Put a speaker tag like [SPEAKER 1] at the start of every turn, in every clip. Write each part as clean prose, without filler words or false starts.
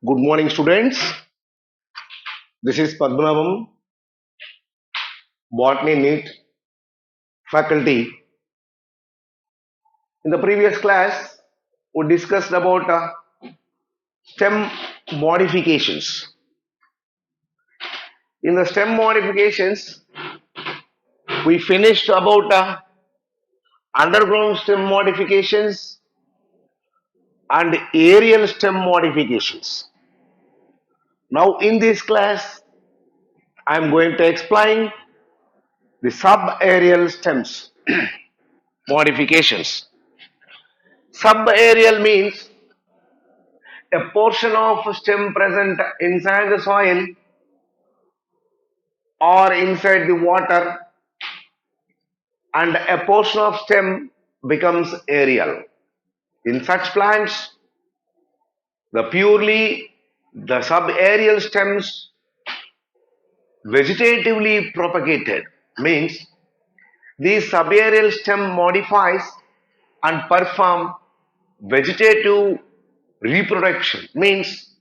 [SPEAKER 1] Good morning, students. This is Padmanabham, Botany NEET faculty. In the previous class, we discussed about stem modifications. In the stem modifications, we finished about underground stem modifications and aerial stem modifications. Now, in this class, I am going to explain the subaerial stems modifications. Subaerial means a portion of stem present inside the soil or inside the water, and a portion of stem becomes aerial. In such plants, the subaerial stems vegetatively propagated means these subaerial stem modifies and perform vegetative reproduction means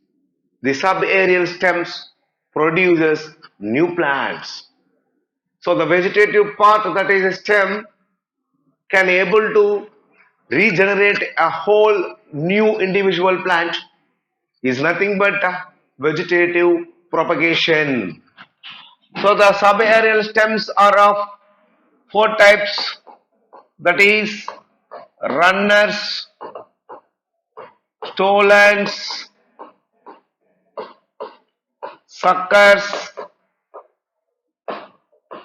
[SPEAKER 1] the subaerial stems produces new plants. So the vegetative part, that is a stem, can able to regenerate a whole new individual plant is nothing but vegetative propagation. So the subaerial stems are of four types, that is runners, stolons, suckers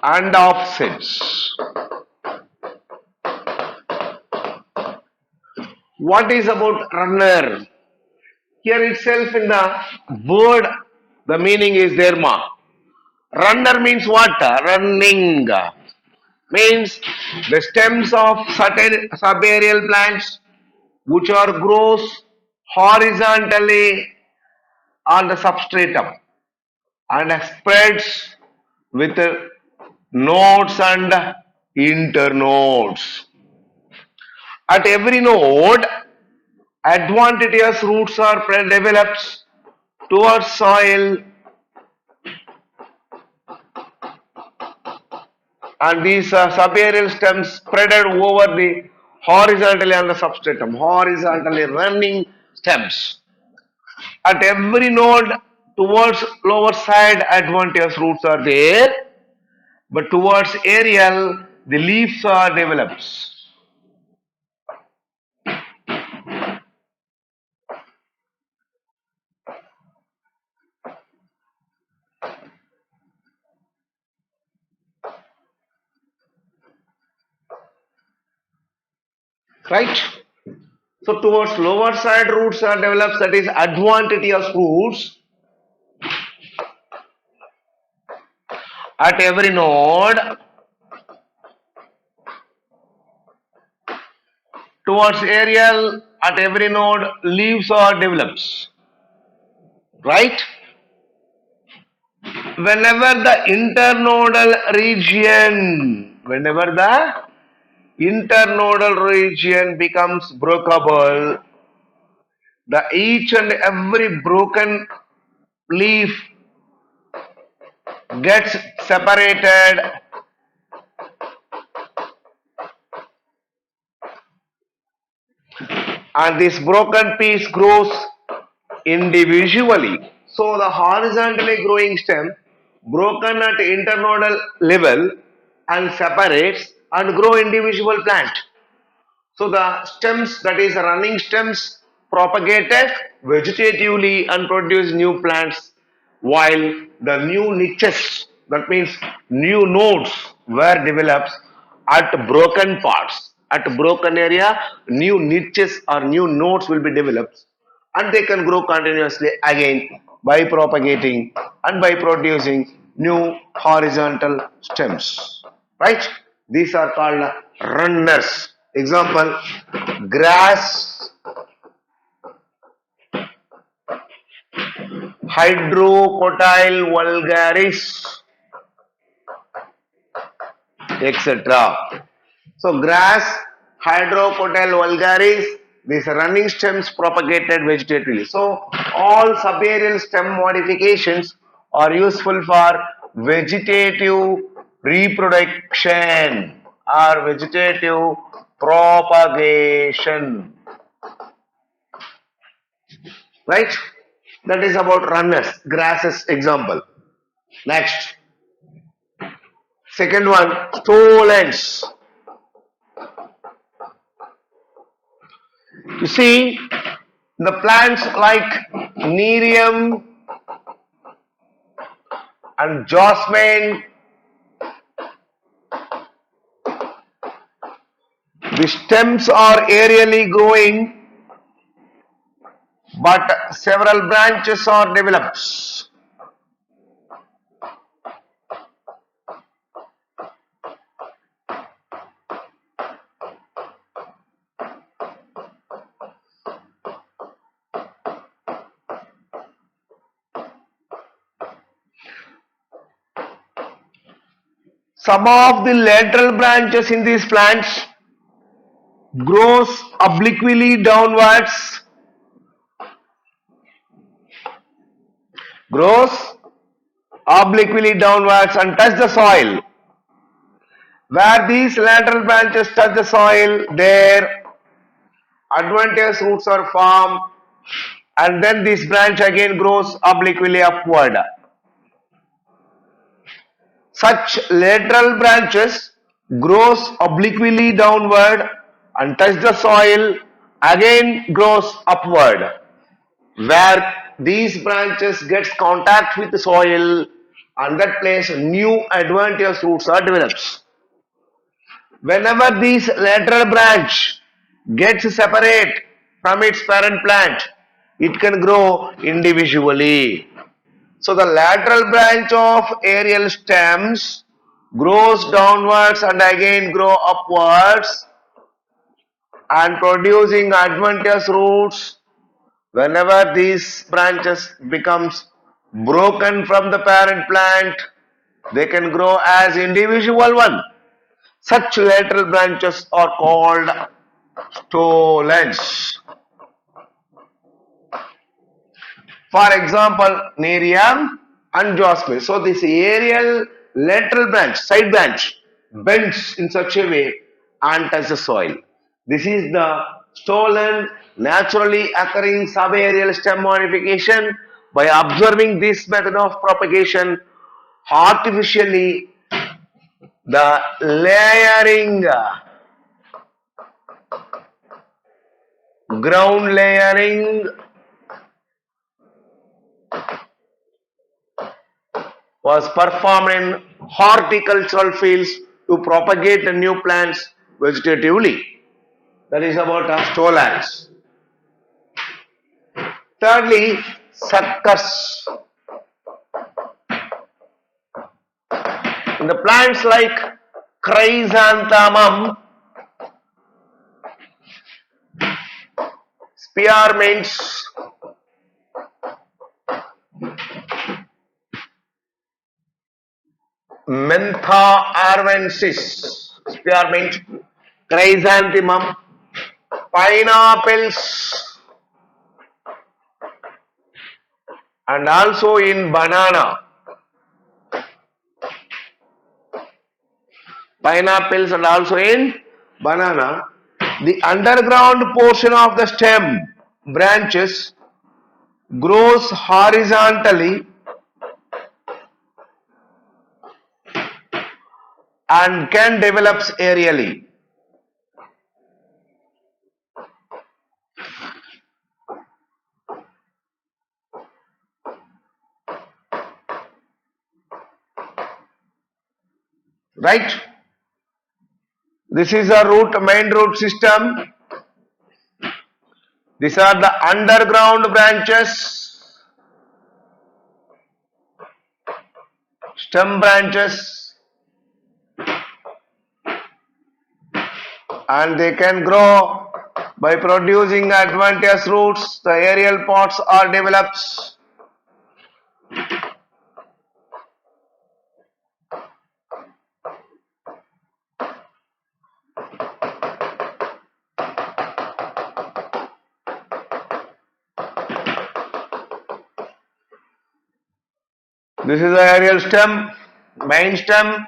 [SPEAKER 1] and offsets. What is about runner? Here itself in the word, the meaning is derma. Runner means what? Running. Means the stems of certain subaerial plants which are grows horizontally on the substratum and spreads with nodes and internodes. At every node, adventitious roots are developed towards soil, and these subaerial stems spreaded over the horizontally on the substratum, horizontally running stems. At every node towards lower side, adventitious roots are there, but towards aerial, the leaves are developed. Right? So towards lower side roots are developed, that is adventitious roots. At every node towards aerial, at every node leaves are developed. Right? Whenever the internodal region becomes breakable, the each and every broken leaf gets separated and this broken piece grows individually. So the horizontally growing stem broken at internodal level and separates and grow individual plant. So the stems, that is running stems, propagated vegetatively and produce new plants, while the new niches, that means new nodes, were developed at broken parts. At broken area, new niches or new nodes will be developed, and they can grow continuously again by propagating and by producing new horizontal stems. Right? These are called runners. Example, grass, Hydrocotyle vulgaris, etc. So grass, Hydrocotyle vulgaris, These running stems propagated vegetatively. So all subaerial stem modifications are useful for vegetative reproduction or vegetative propagation. Right? That is about runners, grasses example. Next, second one, stolons. You see, the plants like Nerium and Jasmine, the stems are aerially growing, but several branches are developed. Some of the lateral branches in these plants grows obliquely downwards, grows obliquely downwards and touch the soil. Where these lateral branches touch the soil, there adventitious roots are formed, and then this branch again grows obliquely upward. Such lateral branches grows obliquely downward and touch the soil, again grows upward. Where these branches gets contact with the soil, and that place new adventitious roots are developed. Whenever this lateral branch gets separate from its parent plant, it can grow individually. So the lateral branch of aerial stems grows downwards and again grow upwards and producing adventitious roots. Whenever these branches becomes broken from the parent plant, they can grow as individual one. Such lateral branches are called stolons. For example, Nerium and Jasmine. So this aerial lateral branch, side branch, bends in such a way and touches the soil. This is the stolon naturally occurring subaerial stem modification. By observing this method of propagation, artificially the layering, ground layering was performed in horticultural fields to propagate the new plants vegetatively. That is about stolons. Thirdly, suckers. In the plants like chrysanthemum, spearmints, Mentha arvensis, spearmint, chrysanthemum, pineapples, and also in banana. Pineapples and also in banana, the underground portion of the stem branches grows horizontally and can develop aerially. Right? This is a main root system. These are the underground branches, stem branches, and they can grow by producing adventitious roots. The aerial parts are developed. This is the aerial stem, main stem,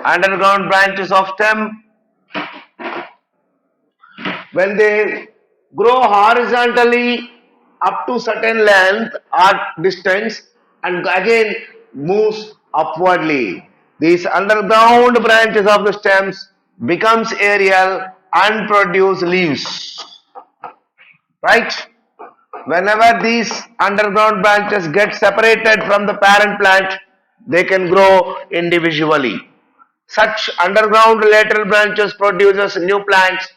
[SPEAKER 1] underground branches of stem. When they grow horizontally up to certain length or distance and again moves upwardly. These underground branches of the stems becomes aerial and produce leaves. Right? Whenever these underground branches get separated from the parent plant, they can grow individually. Such underground lateral branches produces new plants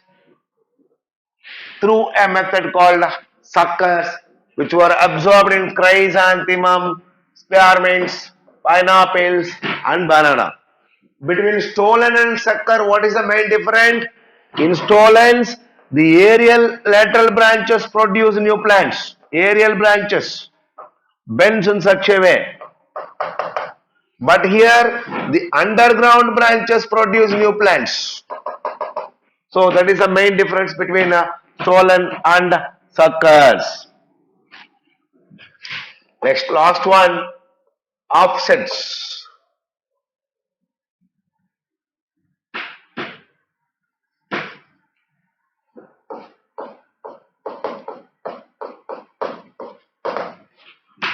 [SPEAKER 1] through a method called suckers, which were absorbed in chrysanthemum, spearmints, pineapples, and banana. Between stolon and sucker, what is the main difference? In stolons, the aerial lateral branches produce new plants. Aerial branches bends in such a way. But here, the underground branches produce new plants. So that is the main difference between stolon and suckers. Next, last one, offsets.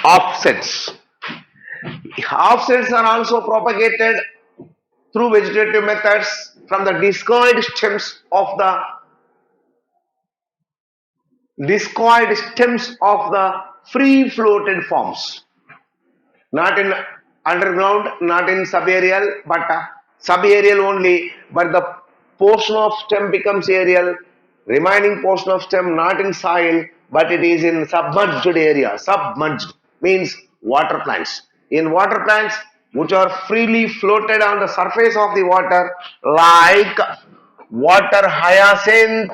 [SPEAKER 1] Offsets. Offsets are also propagated through vegetative methods from the discoid stems of the free floated forms. Not in underground, not in subaerial, but subaerial only. But the portion of stem becomes aerial, remaining portion of stem not in soil, but it is in submerged area. Submerged means water plants. In water plants, which are freely floated on the surface of the water, like water hyacinth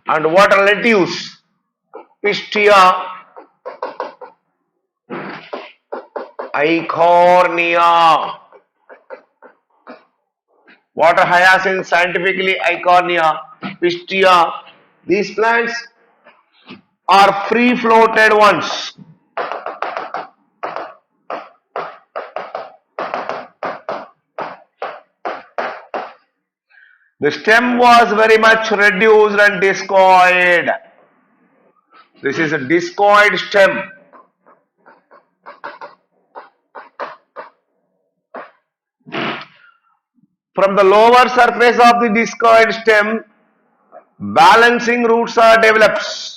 [SPEAKER 1] and water lettuce, Pistia eichhornia. Water hyacinth, scientifically Eichhornia pistia. These plants are free floated ones. The stem was very much reduced and discoid. This is a discoid stem. From the lower surface of the discoid stem, balancing roots are developed.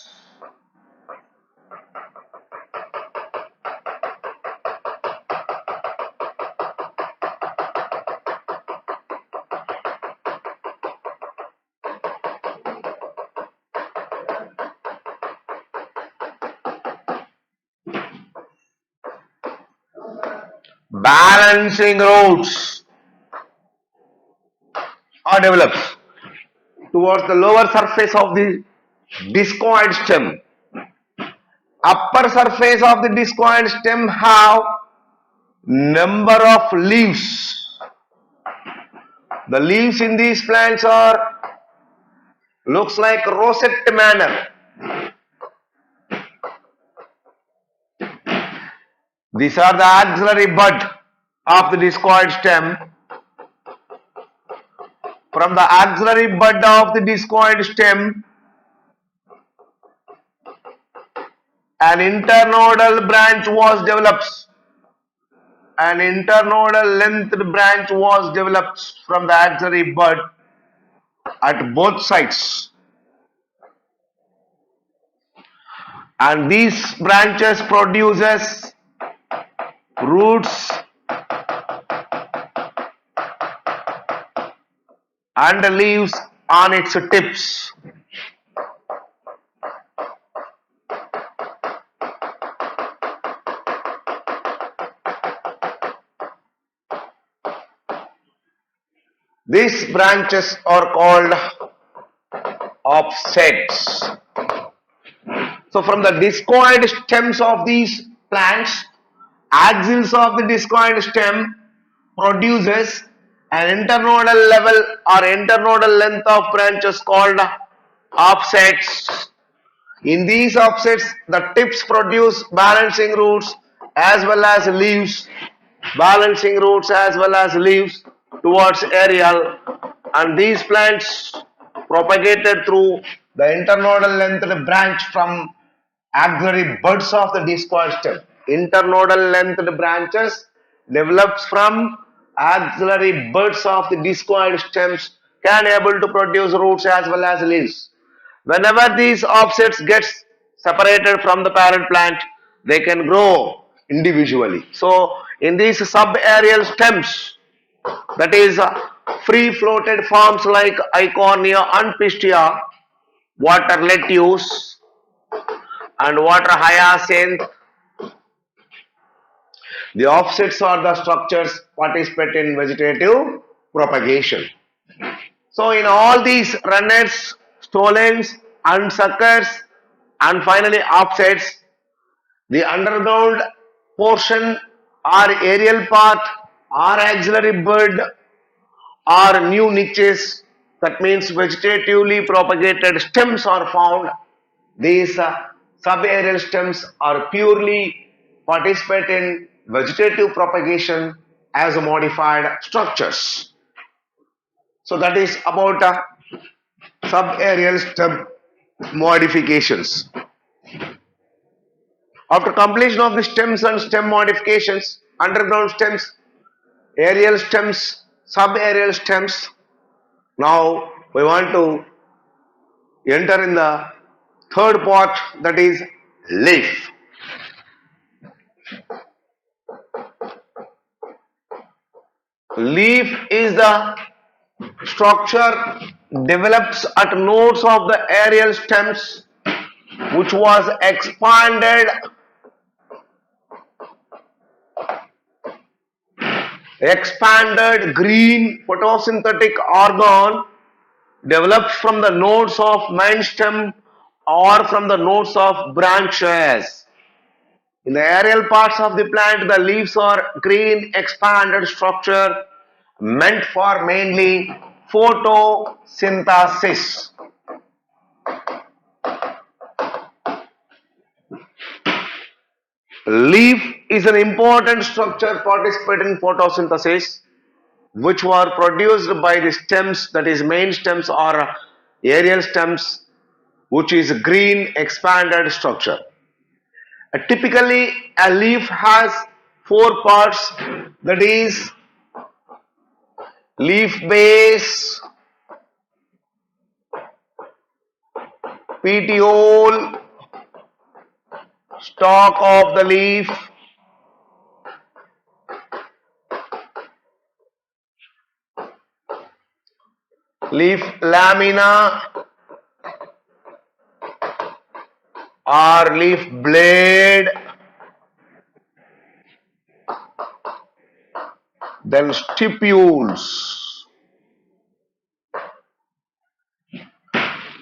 [SPEAKER 1] Balancing roots are developed towards the lower surface of the discoid stem. Upper surface of the discoid stem have number of leaves. The leaves in these plants are looks like rosette manner. These are the axillary bud of the discoid stem. From the axillary bud of the discoid stem, an internodal branch was developed. An internodal lengthed branch was developed from the axillary bud at both sides. And these branches produces roots and leaves on its tips. These branches are called offsets. So from the discoid stems of these plants, axils of the discoid stem produces an internodal level or internodal length of branches called offsets. In these offsets, the tips produce balancing roots as well as leaves, balancing roots as well as leaves towards aerial, and these plants propagated through the internodal lengthed branch from axillary buds of the discoid stem. Internodal lengthed branches develops from axillary buds of the discoid stems can able to produce roots as well as leaves. Whenever these offsets gets separated from the parent plant, they can grow individually. So in these subaerial stems, that is free floated forms like Eichhornia and Pistia, water lettuce and water hyacinth, the offsets are the structures participate in vegetative propagation. So in all these runners, stolons and suckers and finally offsets, the underground portion or aerial part or axillary bud or new niches, that means vegetatively propagated stems are found. These subaerial stems are purely participate in vegetative propagation as modified structures. So that is about subaerial stem modifications. After completion of the stems and stem modifications, underground stems, aerial stems, subaerial stems, now we want to enter in the third part, that is leaf. Leaf is the structure develops at nodes of the aerial stems which was expanded green photosynthetic organ develops from the nodes of main stem or from the nodes of branches. In the aerial parts of the plant, the leaves are green expanded structure meant for mainly photosynthesis. Leaf is an important structure participating in photosynthesis which were produced by the stems, that is main stems or aerial stems, which is green expanded structure. Typically a leaf has four parts, that is leaf base, petiole, stalk of the leaf, leaf lamina or leaf blade, then stipules.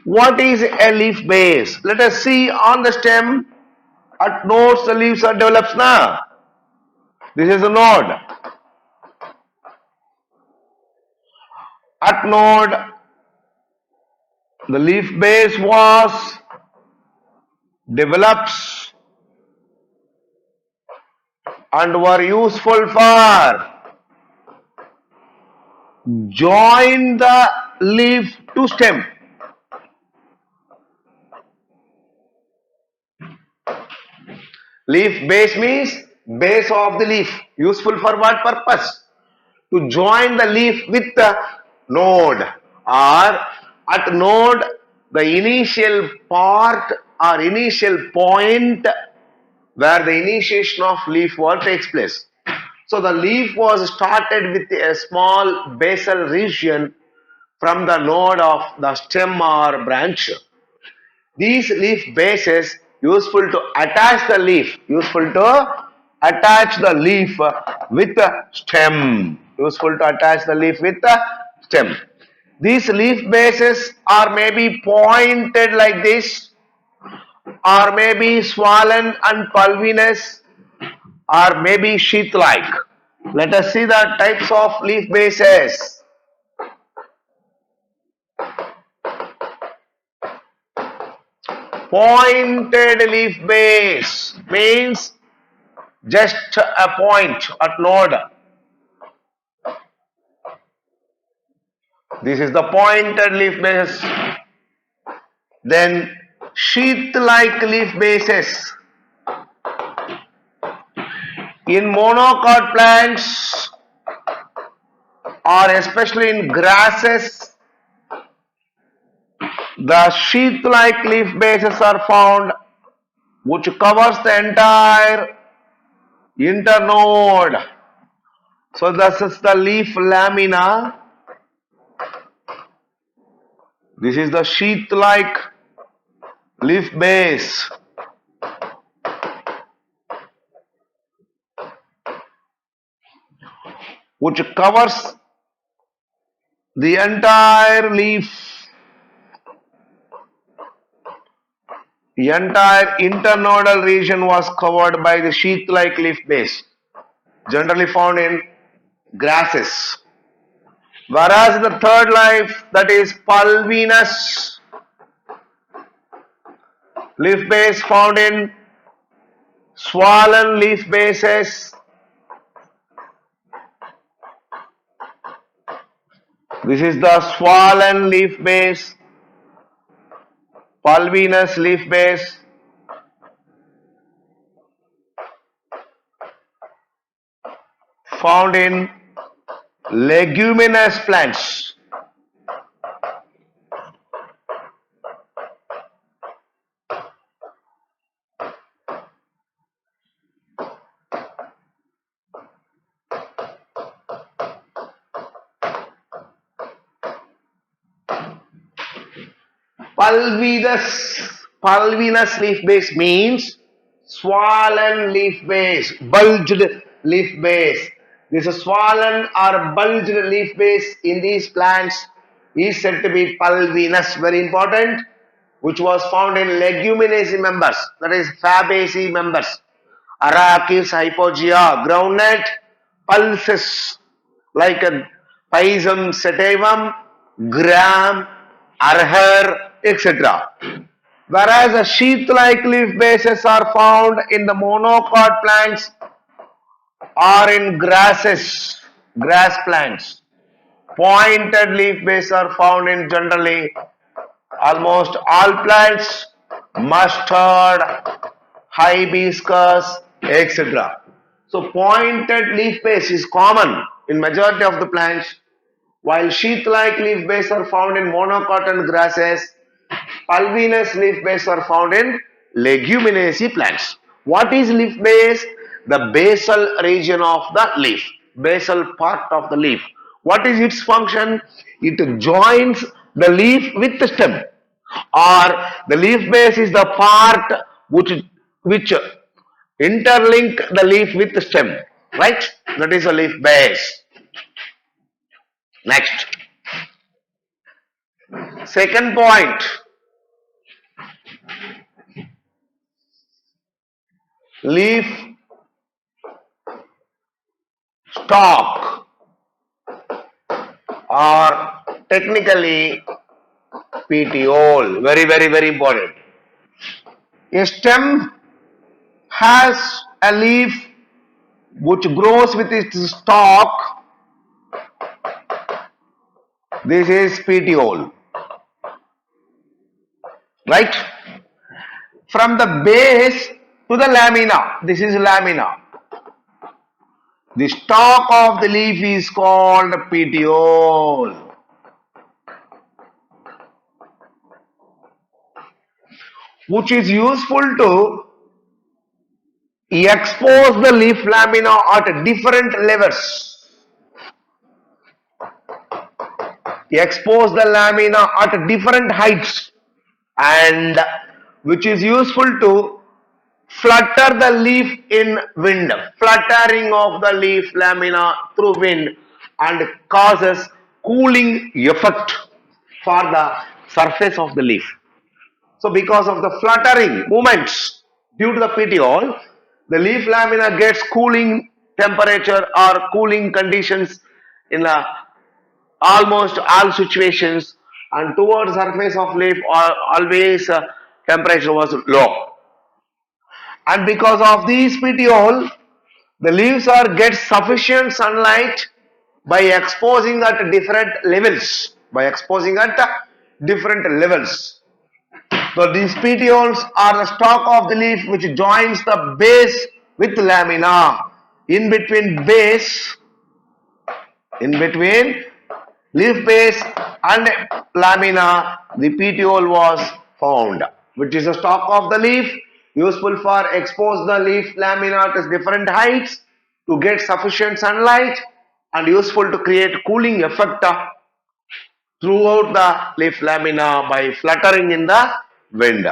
[SPEAKER 1] What is a leaf base? Let us see on the stem at nodes the leaves are developed now. This is a node. At node the leaf base was develops and were useful for join the leaf to stem. Leaf base means base of the leaf. Useful for what purpose? To join the leaf with the node, or at node the initial part or initial point where the initiation of leaf work takes place. So the leaf was started with a small basal region from the node of the stem or branch. These leaf bases useful to attach the leaf, useful to attach the leaf with the stem, useful to attach the leaf with the stem. These leaf bases are maybe pointed like this, or maybe swollen and pulvinous, or maybe sheath like. Let us see the types of leaf bases. Pointed leaf base means just a point at node. This is the pointed leaf base. Then sheath-like leaf bases. In monocot plants or especially in grasses, the sheath-like leaf bases are found which covers the entire internode. So this is the leaf lamina. This is the sheath-like leaf base. Which covers the entire leaf. The entire internodal region was covered by the sheath-like leaf base, generally found in grasses. Whereas the third leaf, that is pulvinous leaf base, found in swollen leaf bases. This is the swollen leaf base, pulvinous leaf base. Found in leguminous plants. Pulvinous leaf base means swollen leaf base, bulged leaf base. This swollen or bulged leaf base in these plants is said to be pulvinous, very important, which was found in leguminaceae members, that is Fabaceae members, Arachis, Hypogea, groundnut, pulses like a Pisum sativum, gram, arhar, etc. Whereas the sheath-like leaf bases are found in the monocot plants or in grasses, grass plants. Pointed leaf bases are found in generally almost all plants, mustard, hibiscus, etc. So pointed leaf base is common in majority of the plants, while sheath-like leaf bases are found in monocot and grasses. Pulvinous leaf bases are found in leguminaceae plants. What is leaf base? The basal region of the leaf, basal part of the leaf. What is its function? It joins the leaf with the stem, or the leaf base is the part which interlink the leaf with the stem, right? That is a leaf base. Next, second point, leaf stalk, or technically petiole, very important. A stem has a leaf which grows with its stalk. This is petiole, right? From the base to the lamina, this is lamina. The stalk of the leaf is called petiole. Which is useful to expose the leaf lamina at different levels. Expose the lamina at different heights, and which is useful to flutter the leaf in wind, fluttering of the leaf lamina through wind, and causes cooling effect for the surface of the leaf. So because of the fluttering movements due to the petiole, the leaf lamina gets cooling temperature or cooling conditions in almost all situations, and towards surface of leaf always temperature was low. And because of these petiole, the leaves are get sufficient sunlight by exposing at different levels. By exposing at different levels. So these petioles are the stalk of the leaf which joins the base with lamina. In between leaf base and lamina, the petiole was found, which is the stalk of the leaf, useful for expose the leaf lamina to different heights to get sufficient sunlight and useful to create cooling effect throughout the leaf lamina by fluttering in the wind.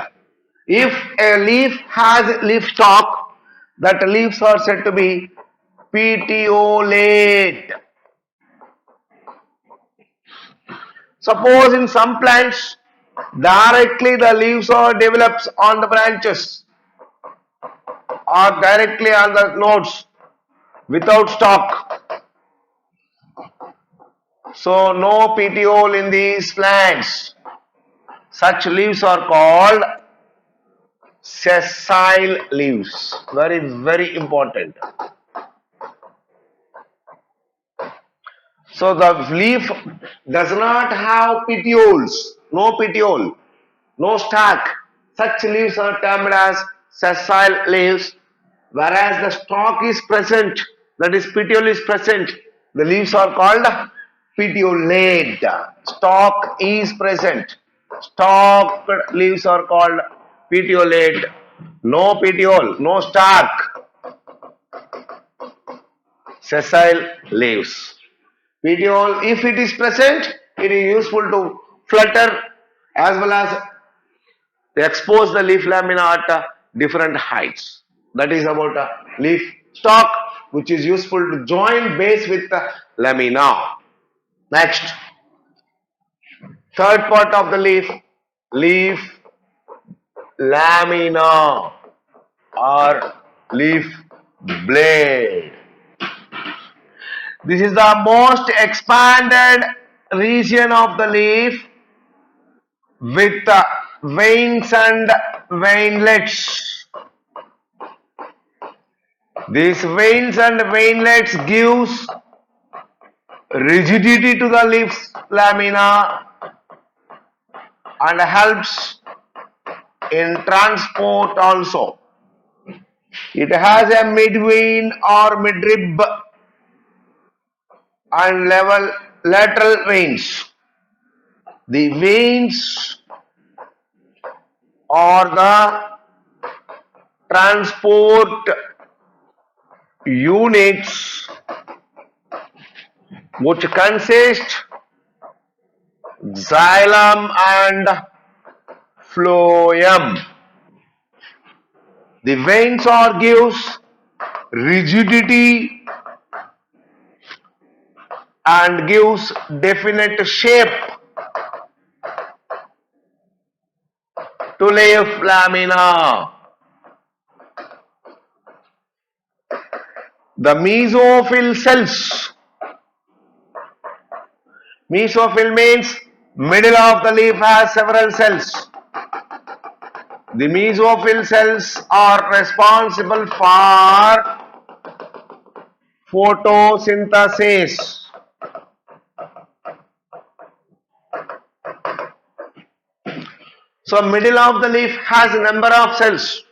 [SPEAKER 1] If a leaf has leaf stalk, that leaves are said to be petiolate. Suppose in some plants, directly the leaves are develops on the branches or directly on the nodes without stalk. So no petiole in these plants. Such leaves are called sessile leaves. Very, very important. So the leaf does not have petioles, no petiole, no stalk. Such leaves are termed as sessile leaves, whereas the stalk is present, that is petiole is present, the leaves are called petiolate. Stalk is present, stalked leaves are called petiolate. No petiole, no stalk, sessile leaves. Petiole, if it is present, it is useful to flutter as well as expose the leaf lamina at different heights. That is about a leaf stalk, which is useful to join base with the lamina. Next, third part of the leaf lamina or leaf blade. This is the most expanded region of the leaf with veins and veinlets. These veins and veinlets gives rigidity to the leaf lamina and helps in transport also. It has a midvein or midrib and lateral veins. The veins are the transport units which consist xylem and phloem. The veins are gives rigidity and gives definite shape to leaf lamina. The mesophyll cells. Mesophyll means middle of the leaf has several cells. The mesophyll cells are responsible for photosynthesis. So middle of the leaf has a number of cells.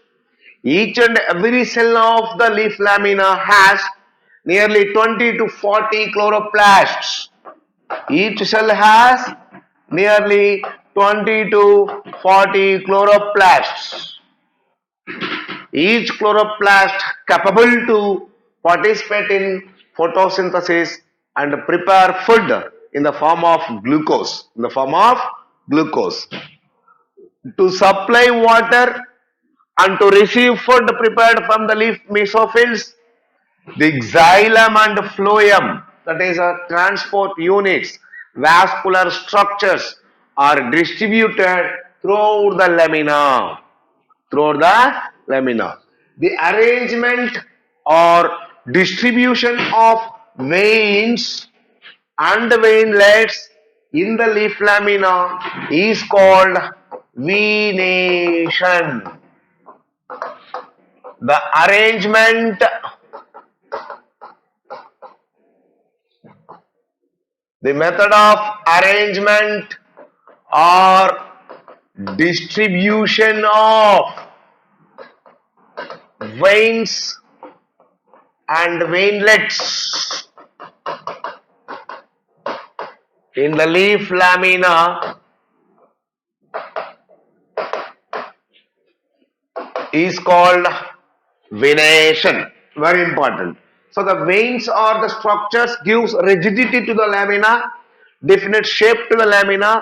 [SPEAKER 1] Each and every cell of the leaf lamina has nearly 20 to 40 chloroplasts. Each cell has nearly 20 to 40 chloroplasts. Each chloroplast capable to participate in photosynthesis and prepare food in the form of glucose. To supply water and to receive food prepared from the leaf mesophylls, the xylem and phloem, that is transport units, vascular structures are distributed throughout the lamina. The arrangement or distribution of veins and veinlets in the leaf lamina is called venation. The arrangement, the method of arrangement or distribution of veins and veinlets in the leaf lamina is called venation. Very important. So the veins or the structures gives rigidity to the lamina, definite shape to the lamina,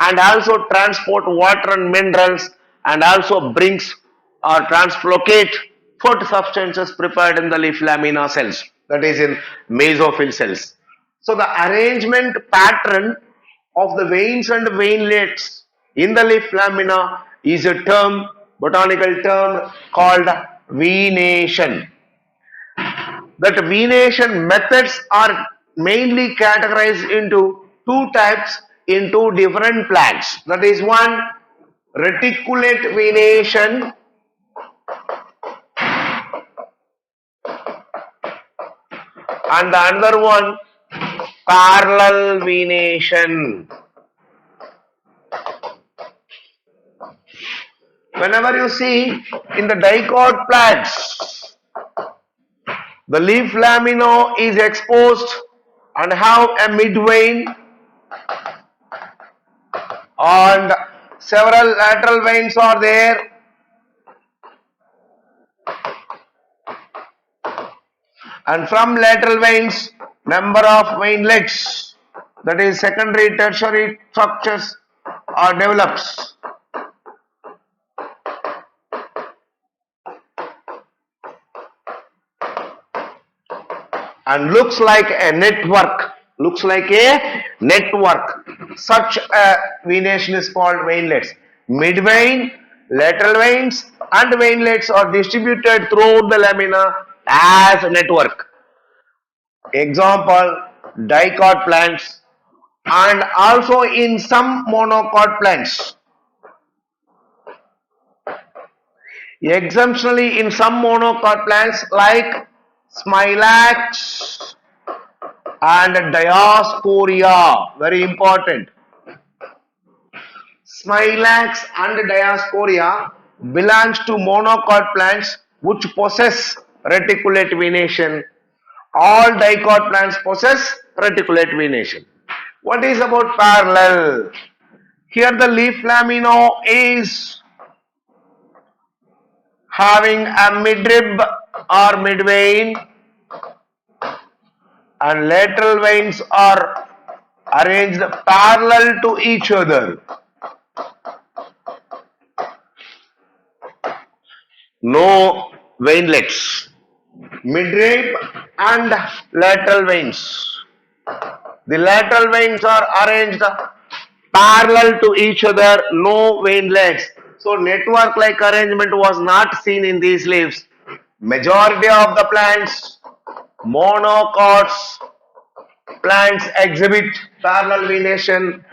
[SPEAKER 1] and also transport water and minerals, and also brings or translocate food substances prepared in the leaf lamina cells, that is in mesophyll cells. So the arrangement pattern of the veins and veinlets in the leaf lamina is a term, botanical term called venation. That venation methods are mainly categorized into two types in two different plants. That is one, reticulate venation, and the another one, parallel venation. Whenever you see in the dicot plants, the leaf lamina is exposed and have a midvein and several lateral veins are there, and from lateral veins number of veinlets, that is secondary tertiary structures are develops. And looks like a network. Such a venation is called veinlets. Midvein, lateral veins, and veinlets are distributed throughout the lamina as a network. Example, dicot plants, and also in some monocot plants. Exemptionally in some monocot plants like Smilax and Dioscorea, very important. Smilax and Dioscorea belongs to monocot plants which possess reticulate venation. All dicot plants possess reticulate venation. What is about parallel? Here the leaf lamina is having a midrib or midvein, and lateral veins are arranged parallel to each other. No veinlets. Midrib and lateral veins. The lateral veins are arranged parallel to each other, no veinlets. So network like arrangement was not seen in these leaves. Majority of the plants, monocots plants exhibit parallel venation,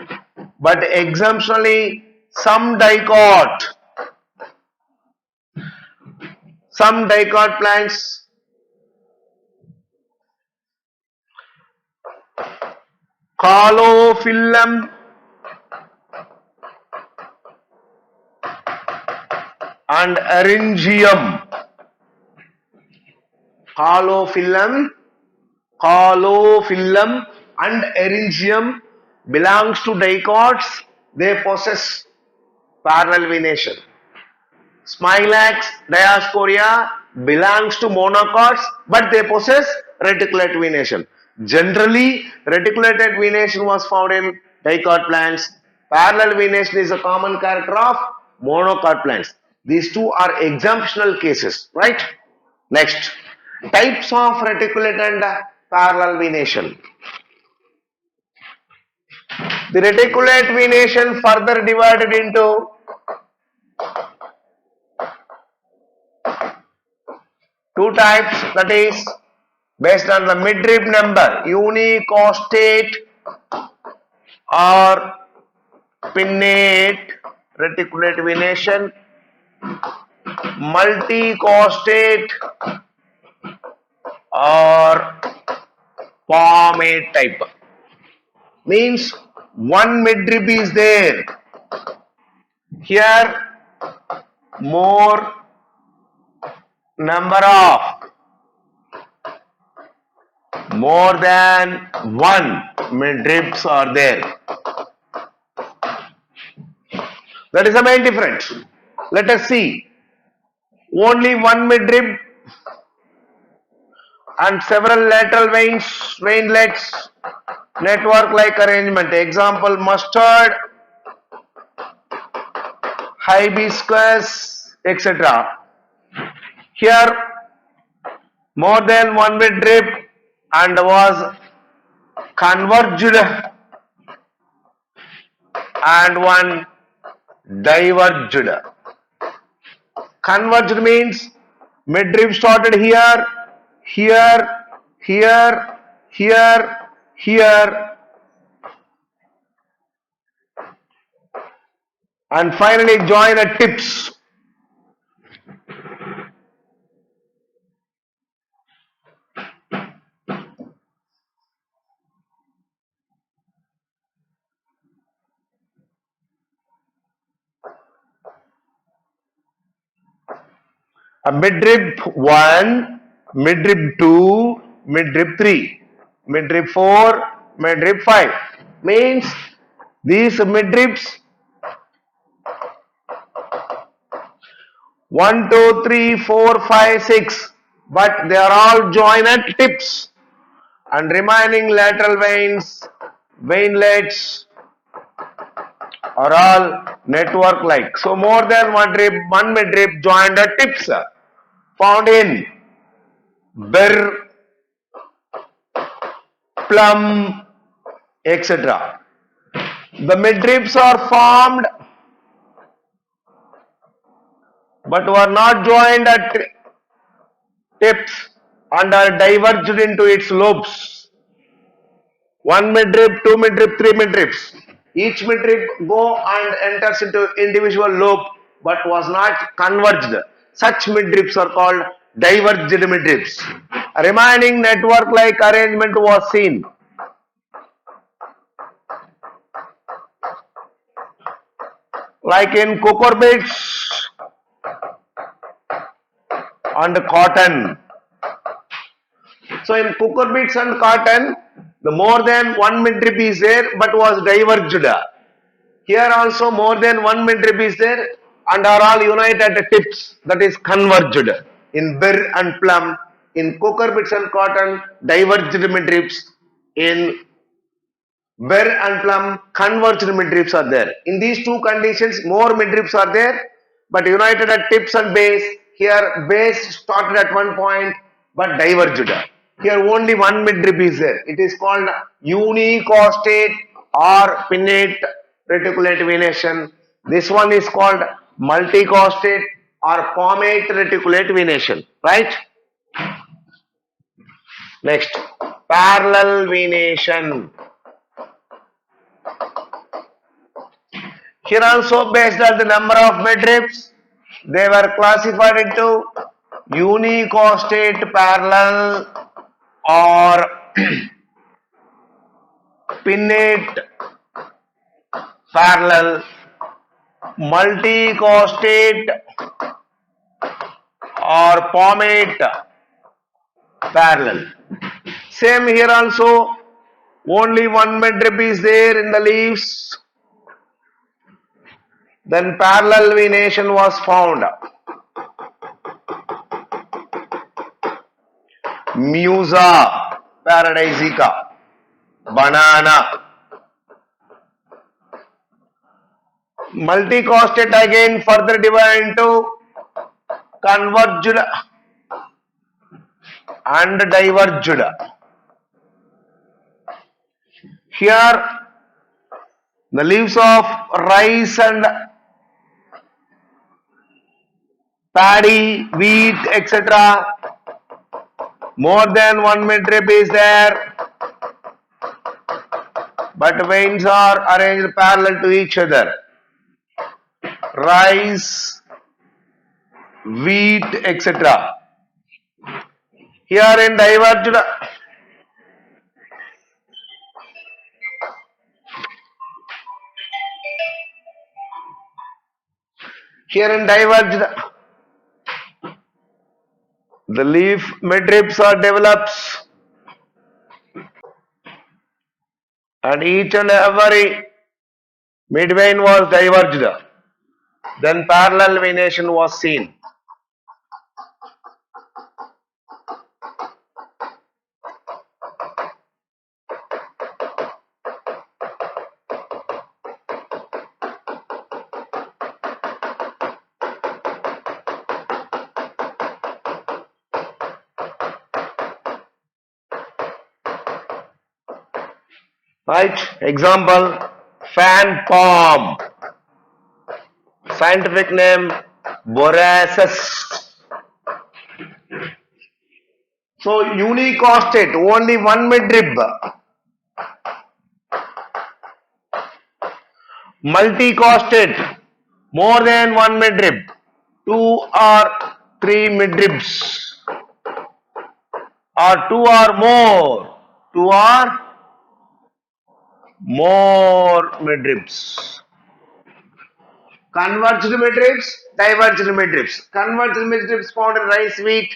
[SPEAKER 1] but exemptionally some dicot plants Calophyllum and Eryngium. Calophyllum and Eryngium belongs to dicots. They possess parallel venation. Smilax, Dioscorea belongs to monocots, but they possess reticulate venation. Generally, reticulated venation was found in dicot plants. Parallel venation is a common character of monocot plants. These two are exemptional cases, right? Next, types of reticulate and parallel venation. The reticulate venation further divided into two types, that is based on the midrib number, unicostate or pinnate, reticulate venation, multicostate or palmate type. Means one midrib is there. Here more number of more than one midribs are there. That is the main difference. Let us see. Only one midrib and several lateral veins, veinlets, network-like arrangement. Example: mustard, hibiscus, etc. Here, more than one midrib and was converged and one diverged. Converged means midrib started here, here, here, here, here, and finally join at tips. A midrib 1, midrib 2, midrib 3, midrib 4, midrib 5 means these midribs 1, 2, 3, 4, 5, 6, but they are all joined at tips and remaining lateral veins, veinlets are all network like. So more than one midrib joined at tips found in burr, plum, etc. The midribs are formed but were not joined at tips and are diverged into its lobes. One midrib, two midrib, three midribs. Each midrib go and enters into individual lobe but was not converged. Such midribs are called diverged midribs. A remaining network-like arrangement was seen. Like in cucurbits and cotton. So in cucurbits and cotton, the more than one midrib is there but was diverged. Here also more than one midrib is there and are all united at the tips, that is converged. In burr and plum, in cucurbits and cotton, diverged midribs. In burr and plum, converged midribs are there. In these two conditions, more midribs are there but united at tips and base. Here base started at one point but diverged. Here only one midrib is there. It is called unicostate or pinnate reticulate venation. This one is called multicostate or palmate reticulate venation. Right? Next, parallel venation. Here also based on the number of midribs, they were classified into unicostate parallel or pinnate parallel, multicostate or palmate parallel. Same here also, only one midrib is there in the leaves. Then parallel venation was found. Musa paradisiaca, banana. Multicostate again further divided into converged and diverged. Here the leaves of rice and paddy, wheat, etc. More than one midrib is there, but veins are arranged parallel to each other. rice, wheat, etc. Here in diverged the leaf midribs are develops and each and every midvein was diverged. Then parallel venation was seen. Right? Example, fan palm. Scientific name, Boraces. So unicostate, only one midrib. Multicostate, more than one midrib. Two or three midribs. Or two or more. Two or more midribs. Converged midribs, diverged midribs. Converged midribs found in rice wheat,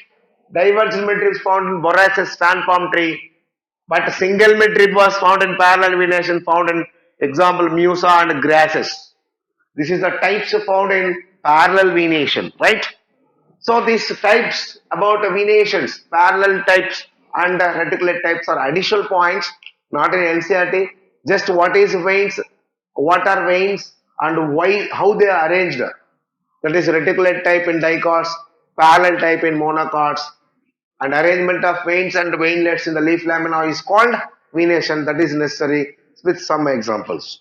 [SPEAKER 1] diverged midribs found in Boraces fan palm tree. But single midrib was found in parallel venation, found in example Musa and grasses. This is the types found in parallel venation, right? So these types about venations, parallel types and reticulate types are additional points, not in NCERT. Just what is veins, what are veins, and why, how they are arranged. That is reticulate type in dicots, parallel type in monocots, and arrangement of veins and veinlets in the leaf lamina is called venation. That is necessary with some examples.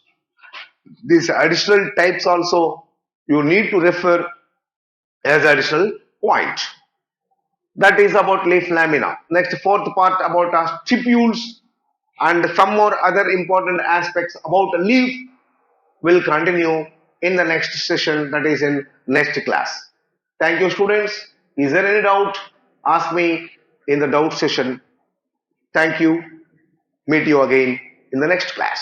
[SPEAKER 1] These additional types also you need to refer as additional point. That is about leaf lamina. Next, fourth part about stipules and some more other important aspects about leaf will continue in the next session, that is in next class. Thank you, students. Is there any doubt? Ask me in the doubt session. Thank you. Meet you again in the next class.